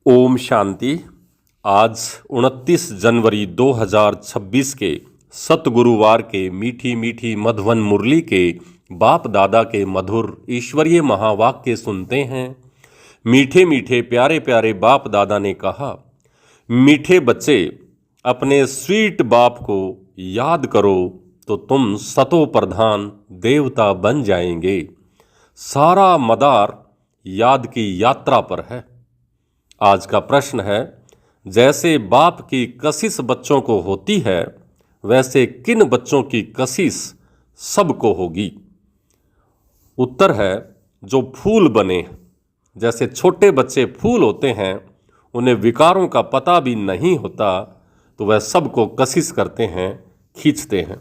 ओम शांति। आज 29 जनवरी 2026 के सतगुरुवार के मीठी मीठी मधुवन मुरली के बाप दादा के मधुर ईश्वरीय महावाक्य सुनते हैं। मीठे मीठे प्यारे प्यारे बाप दादा ने कहा, मीठे बच्चे अपने स्वीट बाप को याद करो तो तुम सतो प्रधान देवता बन जाएंगे। सारा मदार याद की यात्रा पर है। आज का प्रश्न है, जैसे बाप की कशिश बच्चों को होती है वैसे किन बच्चों की कशिश सबको होगी? उत्तर है, जो फूल बने। जैसे छोटे बच्चे फूल होते हैं, उन्हें विकारों का पता भी नहीं होता तो वह सबको कशिश करते हैं, खींचते हैं।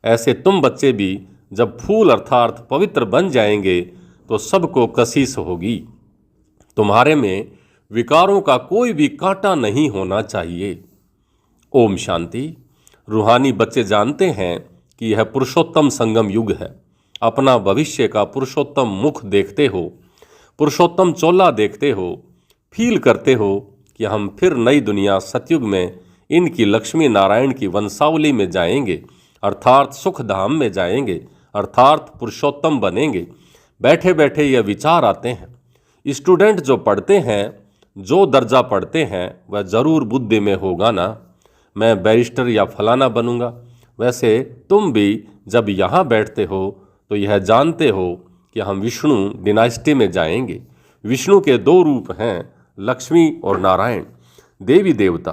ऐसे तुम बच्चे भी जब फूल अर्थात पवित्र बन जाएंगे तो सबको कशिश होगी। तुम्हारे में विकारों का कोई भी कांटा नहीं होना चाहिए। ओम शांति। रूहानी बच्चे जानते हैं कि यह पुरुषोत्तम संगम युग है। अपना भविष्य का पुरुषोत्तम मुख देखते हो, पुरुषोत्तम चोला देखते हो, फील करते हो कि हम फिर नई दुनिया सतयुग में इनकी लक्ष्मी नारायण की वंशावली में जाएंगे, अर्थात सुख धाम में जाएंगे, अर्थात पुरुषोत्तम बनेंगे। बैठे बैठे यह विचार आते हैं। स्टूडेंट जो पढ़ते हैं, जो दर्जा पढ़ते हैं, वह ज़रूर बुद्धि में होगा ना, मैं बैरिस्टर या फलाना बनूंगा। वैसे तुम भी जब यहाँ बैठते हो तो यह जानते हो कि हम विष्णु डिनास्टी में जाएंगे। विष्णु के दो रूप हैं, लक्ष्मी और नारायण, देवी देवता।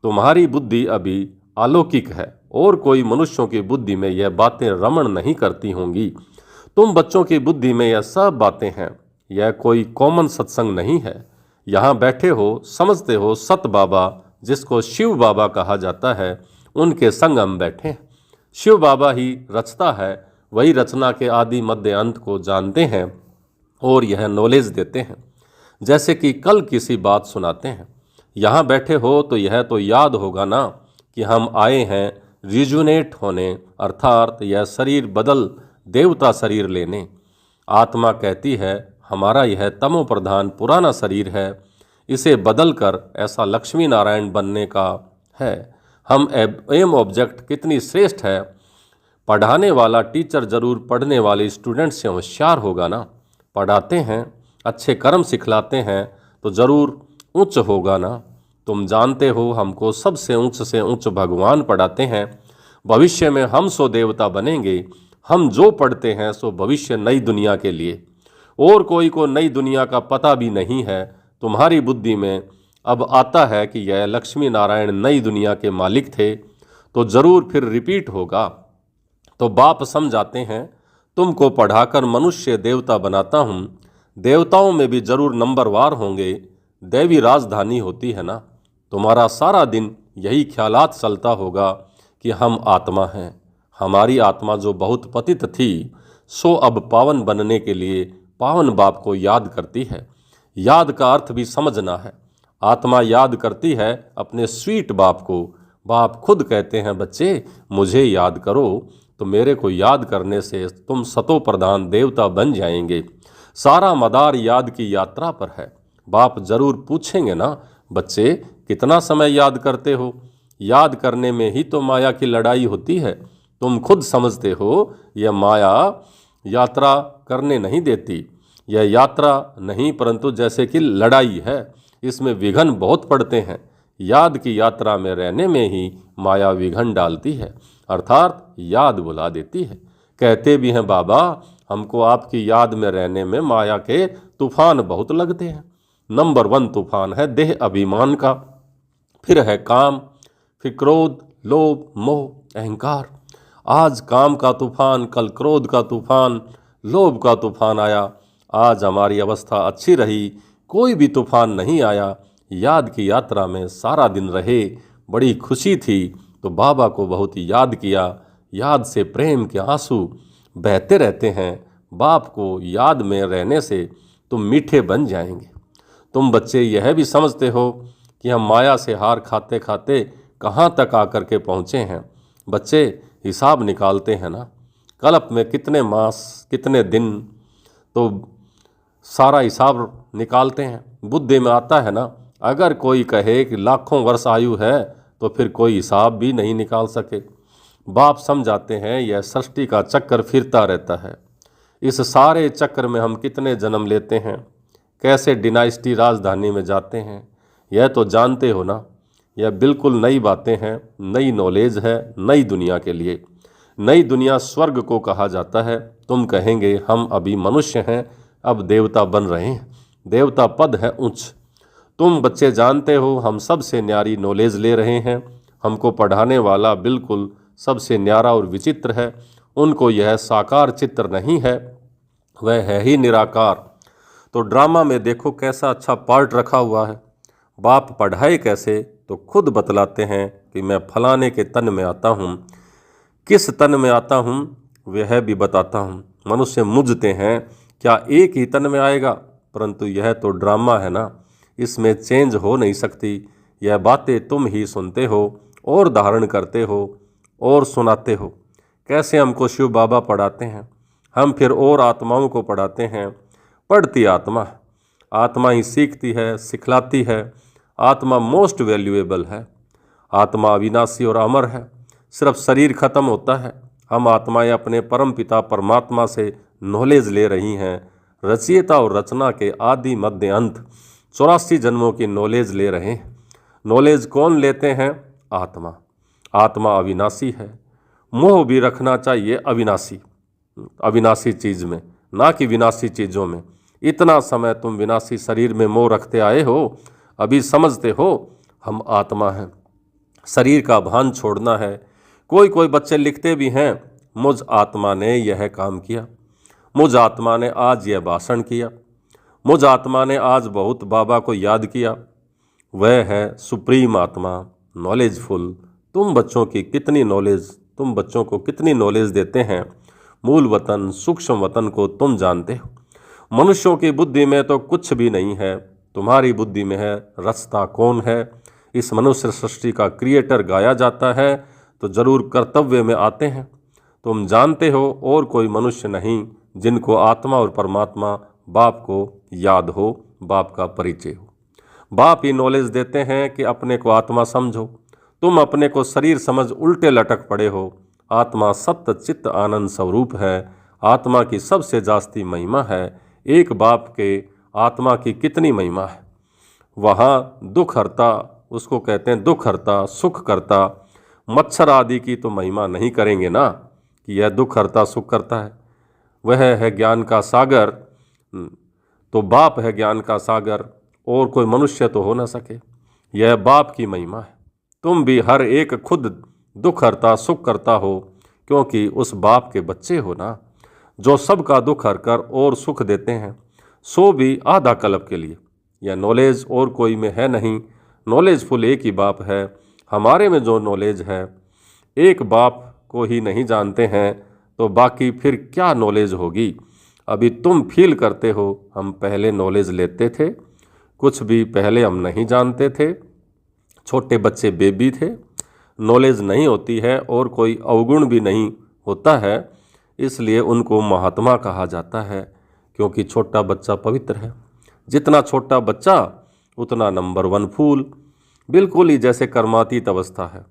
तुम्हारी बुद्धि अभी अलौकिक है और कोई मनुष्यों की बुद्धि में यह बातें रमण नहीं करती होंगी। तुम बच्चों की बुद्धि में यह सब बातें हैं। यह कोई कॉमन सत्संग नहीं है। यहाँ बैठे हो, समझते हो सत बाबा, जिसको शिव बाबा कहा जाता है, उनके संग हम बैठे हैं। शिव बाबा ही रचता है, वही रचना के आदि मध्य अंत को जानते हैं और यह नॉलेज देते हैं। जैसे कि कल किसी बात सुनाते हैं, यहाँ बैठे हो तो यह तो याद होगा ना कि हम आए हैं रिजुनेट होने, अर्थात यह शरीर बदल देवता शरीर लेने। आत्मा कहती है, हमारा यह तमो प्रधान पुराना शरीर है, इसे बदलकर ऐसा लक्ष्मी नारायण बनने का है। हम एम ऑब्जेक्ट कितनी श्रेष्ठ है। पढ़ाने वाला टीचर जरूर पढ़ने वाले स्टूडेंट से होशियार होगा ना। पढ़ाते हैं, अच्छे कर्म सिखलाते हैं तो ज़रूर उच्च होगा ना। तुम जानते हो हमको सबसे उच्च भगवान पढ़ाते हैं। भविष्य में हम सो देवता बनेंगे। हम जो पढ़ते हैं सो भविष्य नई दुनिया के लिए, और कोई को नई दुनिया का पता भी नहीं है। तुम्हारी बुद्धि में अब आता है कि यह लक्ष्मी नारायण नई दुनिया के मालिक थे, तो ज़रूर फिर रिपीट होगा। तो बाप समझाते हैं, तुमको पढ़ाकर मनुष्य देवता बनाता हूँ। देवताओं में भी जरूर नंबरवार होंगे। दैवी राजधानी होती है ना। तुम्हारा सारा दिन यही ख्यालात चलता होगा कि हम आत्मा हैं। हमारी आत्मा जो बहुत पतित थी, सो अब पावन बनने के लिए पावन बाप को याद करती है। याद का अर्थ भी समझना है। आत्मा याद करती है अपने स्वीट बाप को। बाप खुद कहते हैं, बच्चे मुझे याद करो तो मेरे को याद करने से तुम सतो प्रधान देवता बन जाएंगे। सारा मदार याद की यात्रा पर है। बाप जरूर पूछेंगे ना, बच्चे कितना समय याद करते हो? याद करने में ही तो माया की लड़ाई होती है। तुम खुद समझते हो यह माया यात्रा करने नहीं देती। यह यात्रा नहीं परंतु जैसे कि लड़ाई है, इसमें विघ्न बहुत पड़ते हैं। याद की यात्रा में रहने में ही माया विघ्न डालती है, अर्थात याद बुला देती है। कहते भी हैं बाबा, हमको आपकी याद में रहने में माया के तूफान बहुत लगते हैं। नंबर 1 तूफान है देह अभिमान का, फिर है काम, फिर क्रोध, लोभ, मोह, अहंकार। आज काम का तूफान, कल क्रोध का तूफान, लोभ का तूफान आया। आज हमारी अवस्था अच्छी रही, कोई भी तूफान नहीं आया। याद की यात्रा में सारा दिन रहे, बड़ी खुशी थी तो बाबा को बहुत याद किया। याद से प्रेम के आंसू बहते रहते हैं। बाप को याद में रहने से तुम मीठे बन जाएंगे। तुम बच्चे यह भी समझते हो कि हम माया से हार खाते खाते कहाँ तक आकर के पहुँचे हैं। बच्चे हिसाब निकालते हैं ना, कल्प में कितने मास, कितने दिन, तो सारा हिसाब निकालते हैं। बुद्धि में आता है ना, अगर कोई कहे कि लाखों वर्ष आयु है तो फिर कोई हिसाब भी नहीं निकाल सके। बाप समझाते हैं यह सृष्टि का चक्कर फिरता रहता है। इस सारे चक्कर में हम कितने जन्म लेते हैं, कैसे डिनाइस्टी राजधानी में जाते हैं, यह तो जानते हो ना। यह बिल्कुल नई बातें हैं, नई नॉलेज है नई दुनिया के लिए। नई दुनिया स्वर्ग को कहा जाता है। तुम कहेंगे हम अभी मनुष्य हैं, अब देवता बन रहे हैं। देवता पद है उच्च। तुम बच्चे जानते हो हम सबसे न्यारी नॉलेज ले रहे हैं। हमको पढ़ाने वाला बिल्कुल सबसे न्यारा और विचित्र है। उनको यह साकार चित्र नहीं है, वह है ही निराकार। तो ड्रामा में देखो कैसा अच्छा पार्ट रखा हुआ है। बाप पढ़ाए कैसे तो खुद बतलाते हैं कि मैं फलाने के तन में आता हूँ। किस तन में आता हूँ वह भी बताता हूँ। मनुष्य मुझते हैं, क्या एक ही तन में आएगा? परंतु यह तो ड्रामा है ना, इसमें चेंज हो नहीं सकती। यह बातें तुम ही सुनते हो और धारण करते हो और सुनाते हो। कैसे हमको शिव बाबा पढ़ाते हैं, हम फिर और आत्माओं को पढ़ाते हैं। पढ़ती आत्मा, आत्मा ही सीखती है, सिखलाती है। आत्मा मोस्ट वैल्यूएबल है। आत्मा अविनाशी और अमर है। सिर्फ शरीर खत्म होता है। हम आत्माएं अपने परम पिता परमात्मा से नॉलेज ले रही हैं। रचयिता और रचना के आदि मध्य अंत 84 जन्मों की नॉलेज ले रहे हैं। नॉलेज कौन लेते हैं? आत्मा। आत्मा अविनाशी है। मोह भी रखना चाहिए अविनाशी चीज़ में, ना कि विनाशी चीज़ों में। इतना समय तुम विनाशी शरीर में मोह रखते आए हो, अभी समझते हो हम आत्मा हैं। शरीर का भान छोड़ना है। कोई कोई बच्चे लिखते भी हैं, मुझ आत्मा ने यह काम किया, मुझ आत्मा ने आज यह भाषण किया, मुझ आत्मा ने आज बहुत बाबा को याद किया। वह है सुप्रीम आत्मा, नॉलेजफुल। तुम बच्चों को कितनी नॉलेज देते हैं। मूल वतन सूक्ष्म वतन को तुम जानते हो। मनुष्यों की बुद्धि में तो कुछ भी नहीं है, तुम्हारी बुद्धि में है। रचता कौन है? इस मनुष्य सृष्टि का क्रिएटर गाया जाता है तो जरूर कर्तव्य में आते हैं। तुम जानते हो और कोई मनुष्य नहीं जिनको आत्मा और परमात्मा बाप को याद हो, बाप का परिचय हो। बाप ही नॉलेज देते हैं कि अपने को आत्मा समझो। तुम अपने को शरीर समझ उल्टे लटक पड़े हो। आत्मा सत्य चित्त आनंद स्वरूप है। आत्मा की सबसे जास्ती महिमा है। एक बाप के आत्मा की कितनी महिमा है। वहाँ दुख हरता, उसको कहते हैं दुख हरता सुख करता। मच्छर आदि की तो महिमा नहीं करेंगे ना कि यह दुख हरता सुख करता है। वह है ज्ञान का सागर। तो बाप है ज्ञान का सागर, और कोई मनुष्य तो हो ना सके। यह बाप की महिमा है। तुम भी हर एक खुद दुख हरता सुख करता हो, क्योंकि उस बाप के बच्चे हो ना, जो सबका दुख हरकर और सुख देते हैं, सो भी आधा कल्प के लिए। यह नॉलेज और कोई में है नहीं। नॉलेजफुल एक ही बाप है। हमारे में जो नॉलेज है, एक बाप को ही नहीं जानते हैं तो बाकी फिर क्या नॉलेज होगी। अभी तुम फील करते हो हम पहले नॉलेज लेते थे, कुछ भी पहले हम नहीं जानते थे। छोटे बच्चे बेबी थे, नॉलेज नहीं होती है और कोई अवगुण भी नहीं होता है, इसलिए उनको महात्मा कहा जाता है, क्योंकि छोटा बच्चा पवित्र है। जितना छोटा बच्चा उतना नंबर 1 फूल। बिल्कुल ही जैसे कर्मातीत अवस्था है।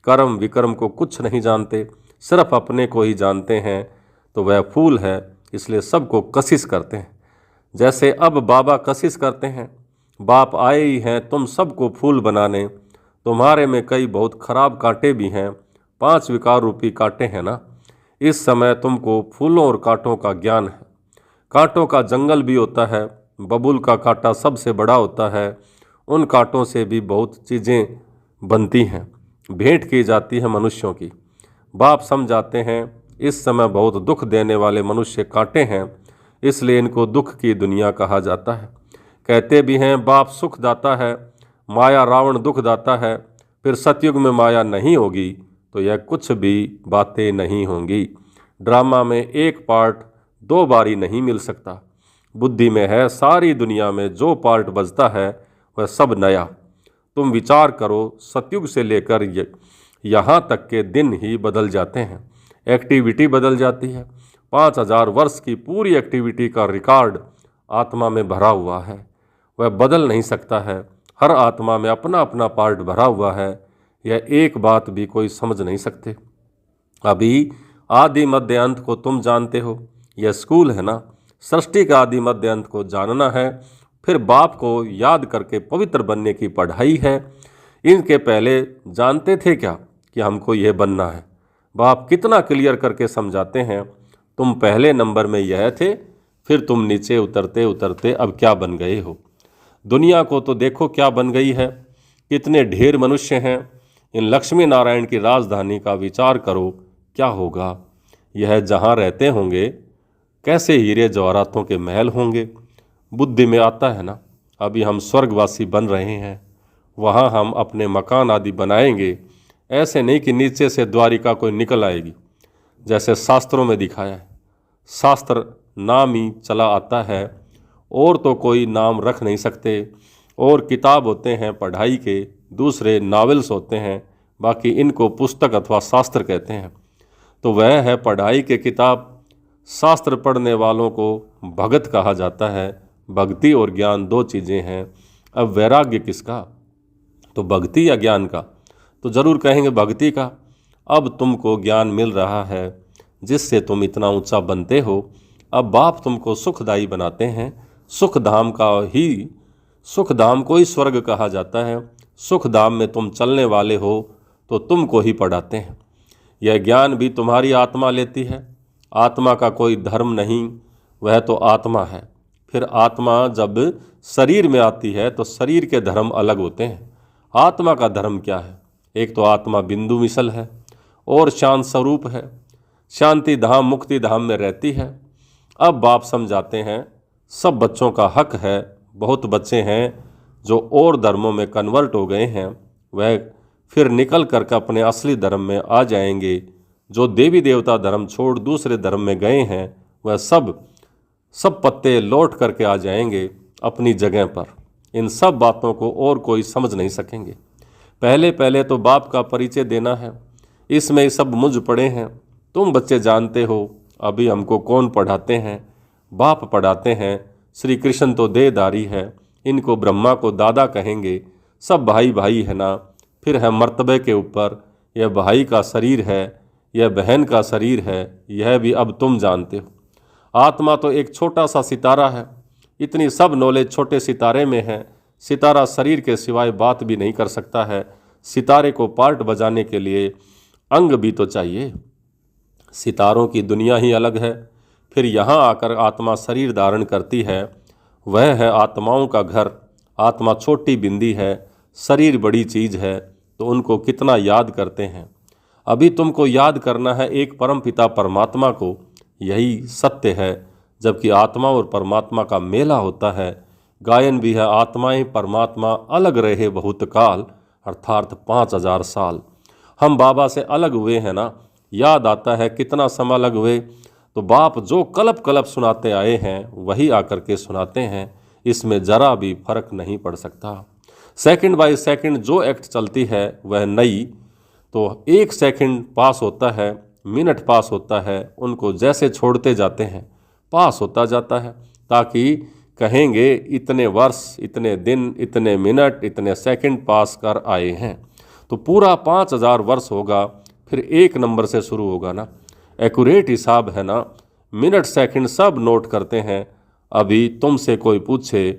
कर्म विकर्म को कुछ नहीं जानते, सिर्फ अपने को ही जानते हैं, तो वह फूल है। इसलिए सबको कशिश करते हैं। जैसे अब बाबा कशिश करते हैं, बाप आए ही हैं तुम सबको फूल बनाने। तुम्हारे में कई बहुत खराब कांटे भी हैं, 5 विकार रूपी कांटे हैं ना। इस समय तुमको फूलों और कांटों का ज्ञान है। कांटों का जंगल भी होता है। बबूल का कांटा सबसे बड़ा होता है। उन कांटों से भी बहुत चीज़ें बनती हैं, भेंट की जाती है मनुष्यों की। बाप समझाते हैं इस समय बहुत दुख देने वाले मनुष्य कांटे हैं, इसलिए इनको दुख की दुनिया कहा जाता है। कहते भी हैं बाप सुख दाता है, माया रावण दुख दाता है। फिर सतयुग में माया नहीं होगी तो यह कुछ भी बातें नहीं होंगी। ड्रामा में एक पार्ट 2 बारी नहीं मिल सकता। बुद्धि में है सारी दुनिया में जो पार्ट बजता है वह सब नया। तुम विचार करो, सतयुग से लेकर यहाँ तक के दिन ही बदल जाते हैं, एक्टिविटी बदल जाती है। 5000 वर्ष की पूरी एक्टिविटी का रिकॉर्ड आत्मा में भरा हुआ है, वह बदल नहीं सकता है। हर आत्मा में अपना अपना पार्ट भरा हुआ है, यह एक बात भी कोई समझ नहीं सकते। अभी आदि मध्य अंत को तुम जानते हो, यह स्कूल है ना। सृष्टि का आदि मध्य अंत को जानना है, फिर बाप को याद करके पवित्र बनने की पढ़ाई है। इनके पहले जानते थे क्या कि हमको यह बनना है? बाप कितना क्लियर करके समझाते हैं। तुम पहले नंबर में यह थे, फिर तुम नीचे उतरते उतरते अब क्या बन गए हो। दुनिया को तो देखो क्या बन गई है, कितने ढेर मनुष्य हैं। इन लक्ष्मी नारायण की राजधानी का विचार करो, क्या होगा। यह जहाँ रहते होंगे कैसे हीरे जवाहरातों के महल होंगे। बुद्धि में आता है ना। अभी हम स्वर्गवासी बन रहे हैं, वहाँ हम अपने मकान आदि बनाएंगे। ऐसे नहीं कि नीचे से द्वारिका कोई निकल आएगी, जैसे शास्त्रों में दिखाया है। शास्त्र नाम ही चला आता है, और तो कोई नाम रख नहीं सकते। और किताब होते हैं पढ़ाई के, दूसरे नावल्स होते हैं, बाकी इनको पुस्तक अथवा शास्त्र कहते हैं। तो वह है पढ़ाई के किताब। शास्त्र पढ़ने वालों को भगत कहा जाता है। भक्ति और ज्ञान दो चीज़ें हैं। अब वैराग्य किसका? तो भक्ति या ज्ञान का? तो ज़रूर कहेंगे भक्ति का। अब तुमको ज्ञान मिल रहा है जिससे तुम इतना ऊंचा बनते हो। अब बाप तुमको सुखदायी बनाते हैं। सुखधाम को ही स्वर्ग कहा जाता है। सुखधाम में तुम चलने वाले हो तो तुमको ही पढ़ाते हैं। यह ज्ञान भी तुम्हारी आत्मा लेती है। आत्मा का कोई धर्म नहीं, वह तो आत्मा है। फिर आत्मा जब शरीर में आती है तो शरीर के धर्म अलग होते हैं। आत्मा का धर्म क्या है? एक तो आत्मा बिंदु मिसल है और शांत स्वरूप है, शांति धाम मुक्ति धाम में रहती है। अब बाप समझाते हैं सब बच्चों का हक है। बहुत बच्चे हैं जो और धर्मों में कन्वर्ट हो गए हैं, वह फिर निकल करके अपने असली धर्म में आ जाएंगे। जो देवी देवता धर्म छोड़ दूसरे धर्म में गए हैं वह सब पत्ते लौट करके आ जाएंगे अपनी जगह पर। इन सब बातों को और कोई समझ नहीं सकेंगे। पहले पहले तो बाप का परिचय देना है। इसमें ही सब मुझ पड़े हैं। तुम बच्चे जानते हो अभी हमको कौन पढ़ाते हैं? बाप पढ़ाते हैं। श्री कृष्ण तो देहधारी है, इनको ब्रह्मा को दादा कहेंगे। सब भाई भाई है ना। फिर है मर्तबे के ऊपर, यह भाई का शरीर है, यह बहन का शरीर है, यह भी अब तुम जानते हो। आत्मा तो एक छोटा सा सितारा है। इतनी सब नॉलेज छोटे सितारे में है। सितारा शरीर के सिवाय बात भी नहीं कर सकता है। सितारे को पार्ट बजाने के लिए अंग भी तो चाहिए। सितारों की दुनिया ही अलग है। फिर यहाँ आकर आत्मा शरीर धारण करती है, वह है आत्माओं का घर। आत्मा छोटी बिंदी है, शरीर बड़ी चीज़ है, तो उनको कितना याद करते हैं। अभी तुमको याद करना है एक परमपिता परमात्मा को, यही सत्य है। जबकि आत्मा और परमात्मा का मेला होता है। गायन भी है, आत्माएं परमात्मा अलग रहे बहुत काल, अर्थात 5000 साल। हम बाबा से अलग हुए हैं ना। याद आता है कितना समय अलग हुए। तो बाप जो कलप कलप सुनाते आए हैं वही आकर के सुनाते हैं। इसमें ज़रा भी फर्क नहीं पड़ सकता। सेकंड बाय सेकंड जो एक्ट चलती है वह नई। तो एक सेकंड पास होता है, मिनट पास होता है, उनको जैसे छोड़ते जाते हैं पास होता जाता है, ताकि कहेंगे इतने वर्ष, इतने दिन, इतने मिनट, इतने सेकंड पास कर आए हैं। तो पूरा 5000 वर्ष होगा, फिर एक नंबर से शुरू होगा ना। एक्यूरेट हिसाब है ना। मिनट सेकंड सब नोट करते हैं। अभी तुमसे कोई पूछे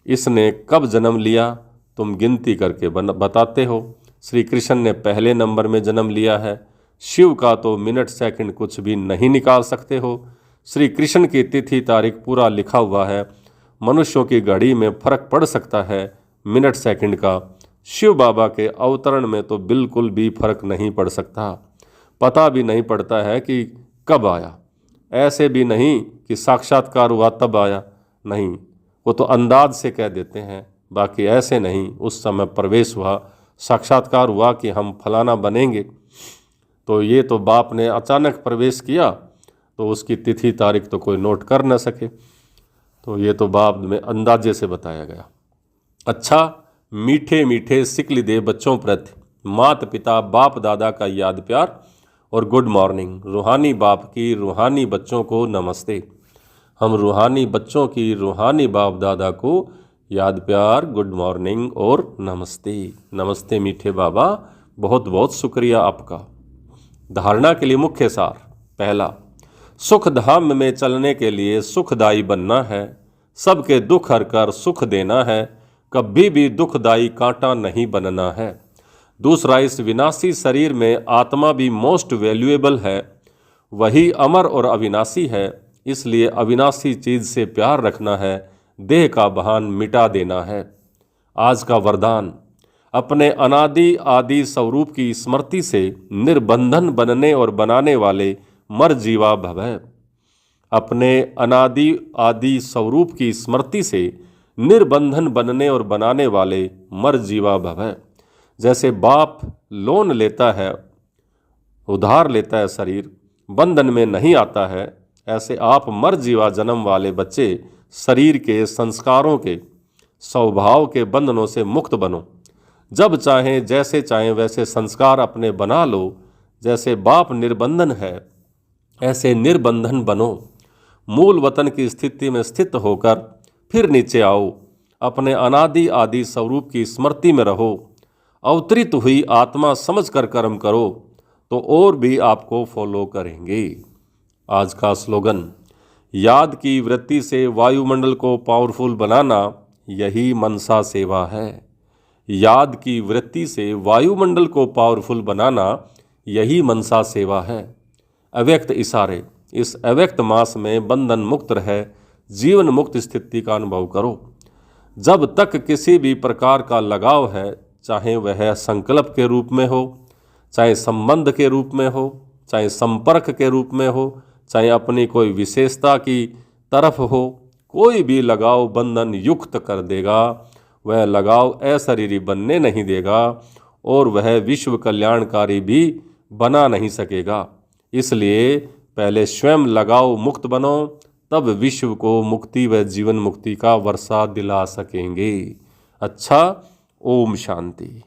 इसने कब जन्म लिया, तुम गिनती करके बताते हो। श्री कृष्ण ने पहले नंबर में जन्म लिया है। शिव का तो मिनट सेकंड कुछ भी नहीं निकाल सकते हो। श्री कृष्ण की तिथि तारीख पूरा लिखा हुआ है। मनुष्यों की घड़ी में फर्क पड़ सकता है मिनट सेकंड का। शिव बाबा के अवतरण में तो बिल्कुल भी फर्क नहीं पड़ सकता। पता भी नहीं पड़ता है कि कब आया। ऐसे भी नहीं कि साक्षात्कार हुआ तब आया, नहीं, वो तो अंदाज से कह देते हैं। बाकी ऐसे नहीं, उस समय प्रवेश हुआ, साक्षात्कार हुआ कि हम फलाना बनेंगे। तो ये तो बाप ने अचानक प्रवेश किया, तो उसकी तिथि तारीख तो कोई नोट कर न सके। तो ये तो बाप में अंदाजे से बताया गया। अच्छा, मीठे मीठे सिकली दे बच्चों प्रति माता पिता बाप दादा का याद प्यार और गुड मॉर्निंग। रूहानी बाप की रूहानी बच्चों को नमस्ते। हम रूहानी बच्चों की रूहानी बाप दादा को याद प्यार, गुड मॉर्निंग और नमस्ते। नमस्ते मीठे बाबा, बहुत बहुत शुक्रिया आपका। धारणा के लिए मुख्य सार। पहला, सुख धाम में चलने के लिए सुखदायी बनना है, सबके दुख हरकर सुख देना है, कभी भी दुखदायी कांटा नहीं बनना है। दूसरा, इस विनाशी शरीर में आत्मा भी मोस्ट वैल्यूएबल है, वही अमर और अविनाशी है, इसलिए अविनाशी चीज से प्यार रखना है, देह का बहान मिटा देना है। आज का वरदान, अपने अनादि आदि स्वरूप की स्मृति से निर्बंधन बनने और बनाने वाले मर जीवा भवः। अपने अनादि आदि स्वरूप की स्मृति से निर्बंधन बनने और बनाने वाले मर जीवा भवः। जैसे बाप लोन लेता है, उधार लेता है शरीर, बंधन में नहीं आता है, ऐसे आप मर जीवा जन्म वाले बच्चे शरीर के संस्कारों के स्वभाव के बंधनों से मुक्त बनो। जब चाहें जैसे चाहें वैसे संस्कार अपने बना लो। जैसे बाप निर्बंधन है, ऐसे निर्बंधन बनो। मूल वतन की स्थिति में स्थित होकर फिर नीचे आओ, अपने अनादि आदि स्वरूप की स्मृति में रहो। अवतरित हुई आत्मा समझकर कर्म करो तो और भी आपको फॉलो करेंगे। आज का स्लोगन, याद की वृत्ति से वायुमंडल को पावरफुल बनाना यही मनसा सेवा है। याद की वृत्ति से वायुमंडल को पावरफुल बनाना यही मनसा सेवा है। अव्यक्त इशारे, इस अव्यक्त मास में बंधन मुक्त रहे, जीवन मुक्त स्थिति का अनुभव करो। जब तक किसी भी प्रकार का लगाव है, चाहे वह संकल्प के रूप में हो, चाहे संबंध के रूप में हो, चाहे संपर्क के रूप में हो, चाहे अपनी कोई विशेषता की तरफ हो, कोई भी लगाव बंधन युक्त कर देगा। वह लगाव अशरीरी बनने नहीं देगा और वह विश्व कल्याणकारी भी बना नहीं सकेगा। इसलिए पहले स्वयं लगाव मुक्त बनो, तब विश्व को मुक्ति व जीवन मुक्ति का वर्षा दिला सकेंगे। अच्छा, ओम शांति।